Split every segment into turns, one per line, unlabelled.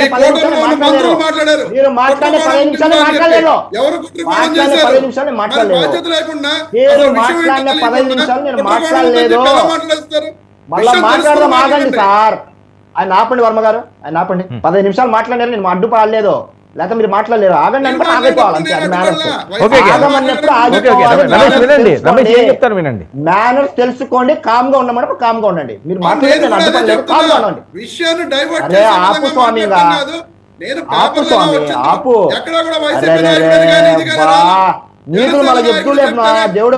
మాట్లాడారు మీరు మాట్లాడే 15 నిమిషాలు మాట్లాడలేదు మాట్లాడే 15 నిమిషాలు మాట్లాడలేదు మీరు మాట్లాడిన 15 నిమిషాలు నేను మాట్లాడలేదు మళ్ళా మాట్లాడదాం ఆగండి సార్ ఆయన ఆపండి వర్మ గారు ఆయన ఆపండి 15 నిమిషాలు మాట్లాడారు నేను అడ్డుపడలేదు లేకపోతే మీరు మాట్లాడలేరు ఆగండి అనుకుంటే ఆగిపోవాలి మేనర్స్ తెలుసుకోండి కామ్ గా ఉండమని కామ్ గా ఉండండి మీరు మాట్లాడలేదు కామ్ గా ఉండండి అరే ఆపు స్వామి ఆపు స్వామి ఆపు నీతులు మళ్ళీ చెప్తూ లేదు దేవుడు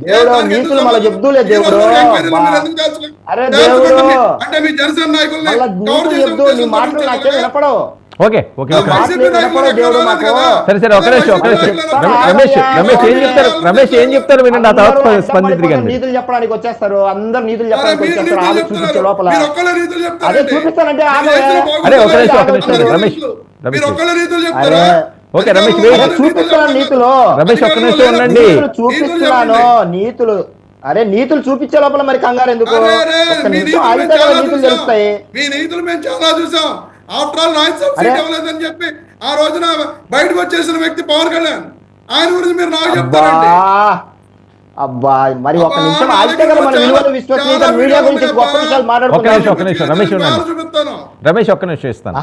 దేవుడు నీతులు మళ్ళీ చెప్తూ లేదు దేవుడు అరే దేవుడు మళ్ళీ నీతులు చెప్తూ నీ మాటలు నాకేం వినపడవు
ఓకే ఓకే సరే సరే ఒక నిమిషం రమేష్ ఏం చెప్తారు వినండి ఆ తర్వాత స్పందించగలరు
నీతులు చెప్పడానికి వచ్చేస్తారు అందరు నీతులు చెప్పడానికి వచ్చేస్తారు ఆమె చూపించే లోపల అదే చూపిస్తానంటే
అరే ఒక నిమిషం రమేష్ ఓకే రమేష్
చూపిస్తున్నాను నీతులు
రమేష్ ఒక్క నిమిషం ఉండండి
చూపిస్తున్నాను నీతులు అరే నీతులు చూపించే లోపల మరి కంగారు ఎందుకు నీతులు తెలుస్తాయి
మీ నీతులు మేము చాలా చూసాం ఆఫ్టర్ ఆల్ రాజ్యసభ సీట్ ఇవ్వలేదని చెప్పి ఆ రోజున బయటకు వచ్చేసిన వ్యక్తి పవన్ కళ్యాణ్ ఆయన గురించి మీరు నాకు చెప్తారండి
అబ్బా మరి ఒక నిమిషం ఆగితే కదా మన విలువలు విశ్వసనీయత మీడియా గురించి గొప్ప విషయాలు
చూపిస్తాను
రమేష్ ఒక్క నిమిషం ఇస్తాను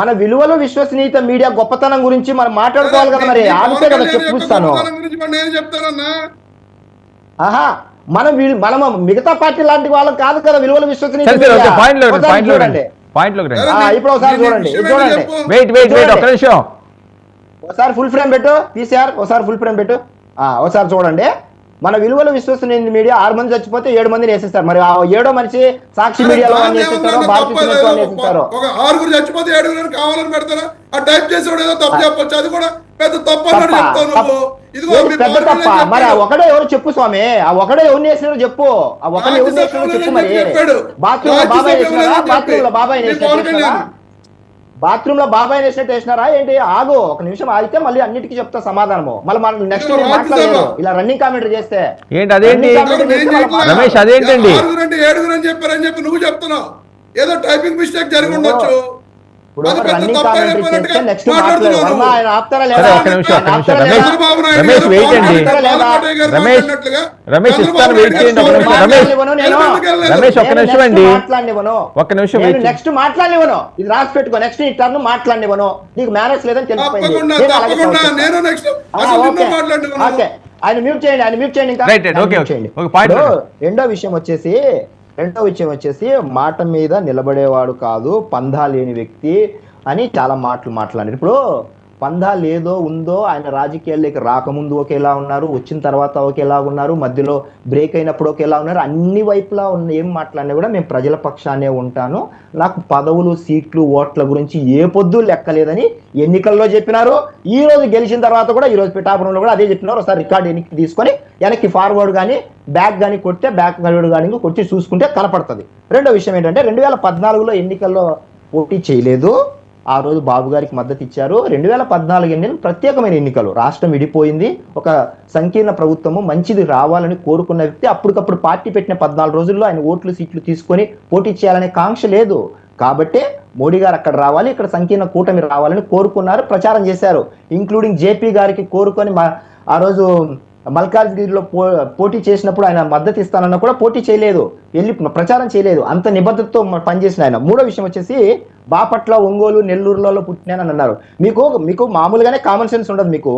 మన విలువలు విశ్వసనీయత మీడియా గొప్పతనం గురించి మనం మాట్లాడుకోవాలి కదా మరి ఆగితే కదా చెప్పుస్తాను
నేను చెప్తానన్నా
మనం మిగతా పార్టీ లాంటి వాళ్ళకి కాదు కదా విలువలు విశ్వసనీయత చూడండి ఇప్పుడు ఒకసారి చూడండి ఒకసారి ఫుల్ ఫ్రేమ్ పెట్టు పీసీఆర్ ఒకసారి ఫుల్ ఫ్రేమ్ పెట్టు ఒకసారి చూడండి మన విలువలు విశ్వసనీయ మీడియా 6 మంది చచ్చిపోతే 7 మందిని వేసేస్తారు మరి 7వ మనిషి సాక్షి మీడియాలో వేసేస్తారో భారతీయ వేసేస్తారో
6 చచ్చిపోతే 7 కావాలని పెడతారా ఆ టైప్ చేసేవాడు ఏదో తప్పు చెప్పొచ్చు అది కూడా పెద్ద తప్పు అన్నట్టు చెప్తాను
పెద్ద తప్ప మరి ఆ ఒకడే ఎవరు చెప్పు స్వామి ఆ ఒకడే ఎవరిని వేసినారో చెప్పు ఆ ఒకడే ఎవరిని వేసినారో చెప్పు మరి బాత్రూమ్ లో బాబాయ్ వేసినారా బాత్రూమ్ లో బాబాయ్ వేసినట్టు వేసినారా ఏంటి ఆగు ఒక నిమిషం ఆగితే మళ్ళీ అన్నిటికీ చెప్తా సమాధానము మళ్ళీ మనం నెక్స్ట్ మాట్లాడలేదు ఇలా రన్నింగ్ కామెంటరీ చేస్తే
ఏంటి అదేంటి రమేష్ అదేంటండి
7 అని చెప్పారని చెప్పి నువ్వు చెప్తున్నావు ఏదో టైపింగ్ మిస్టేక్ జరిగి ఉండొచ్చు
రన్నింగ్ కామెంటరీ చేస్తే నెక్స్ట్ మాట్లాడలేదు ఆయన ఆపుతారా లేదా
రమేష్ వెయిట్ అండి రమేష్ ఇస్తాను వెయిట్ చేయండి రమేష్ ఒక్క నిమిషం అండి ఒక్క నిమిషం
నెక్స్ట్ మాట్లాడనివ్వను ఇది రాసి పెట్టుకో నెక్స్ట్ ఈ టర్న్ మాట్లాడనివ్వను నీకు మేనేజ్ లేదని తెలిసిపోయింది ఆయన మ్యూట్ చేయండి ఇంకా రెండో విషయం వచ్చేసి మాట మీద నిలబడేవాడు కాదు పందా లేని వ్యక్తి అని చాలా మాట్లాడారు ఇప్పుడు పందా లేదో ఉందో ఆయన రాజకీయాల్లోకి రాకముందు ఒకేలా ఉన్నారు వచ్చిన తర్వాత ఒకేలా ఉన్నారు మధ్యలో బ్రేక్ అయినప్పుడు ఒకేలా ఉన్నారు అన్ని వైపులా ఏం మాట్లాడినా కూడా మేము ప్రజల పక్షానే ఉంటాను నాకు పదవులు సీట్లు ఓట్ల గురించి ఏ పొద్దు లెక్కలేదని ఎన్నికల్లో చెప్పినారు ఈ రోజు గెలిచిన తర్వాత కూడా ఈ రోజు పిఠాపురంలో కూడా అదే చెప్పినారు ఒకసారి రికార్డు వెనక్కి ఫార్వర్డ్ కానీ బ్యాక్ కానీ కొట్టే బ్యాక్ కానీ కొట్టి చూసుకుంటే కనపడుతుంది రెండో విషయం ఏంటంటే 2014లో ఎన్నికల్లో పోటీ చేయలేదు ఆ రోజు బాబు గారికి మద్దతు ఇచ్చారు 2014 ఎన్నికలు ప్రత్యేకమైన ఎన్నికలు రాష్ట్రం విడిపోయింది ఒక సంకీర్ణ ప్రభుత్వము మంచిది రావాలని కోరుకున్న వ్యక్తి అప్పటికప్పుడు పార్టీ పెట్టిన 14 రోజుల్లో ఆయన ఓట్లు సీట్లు తీసుకొని పోటీ చేయాలనే కాంక్ష లేదు కాబట్టి మోడీ గారు అక్కడ రావాలి ఇక్కడ సంకీర్ణ కూటమి రావాలని కోరుకున్నారు ప్రచారం చేశారు ఇంక్లూడింగ్ జేపీ గారికి కోరుకొని ఆ రోజు మల్కాజ్గిరిలో పోటీ చేసినప్పుడు ఆయన మద్దతు ఇస్తానన్నా కూడా పోటీ చేయలేదు వెళ్ళి ప్రచారం చేయలేదు అంత నిబద్ధతతో పనిచేసిన ఆయన మూడో విషయం వచ్చేసి బాపట్ల ఒంగోలు నెల్లూరులలో పుట్టినానని అన్నారు మీకు మామూలుగానే కామన్ సెన్స్ ఉండదు మీకు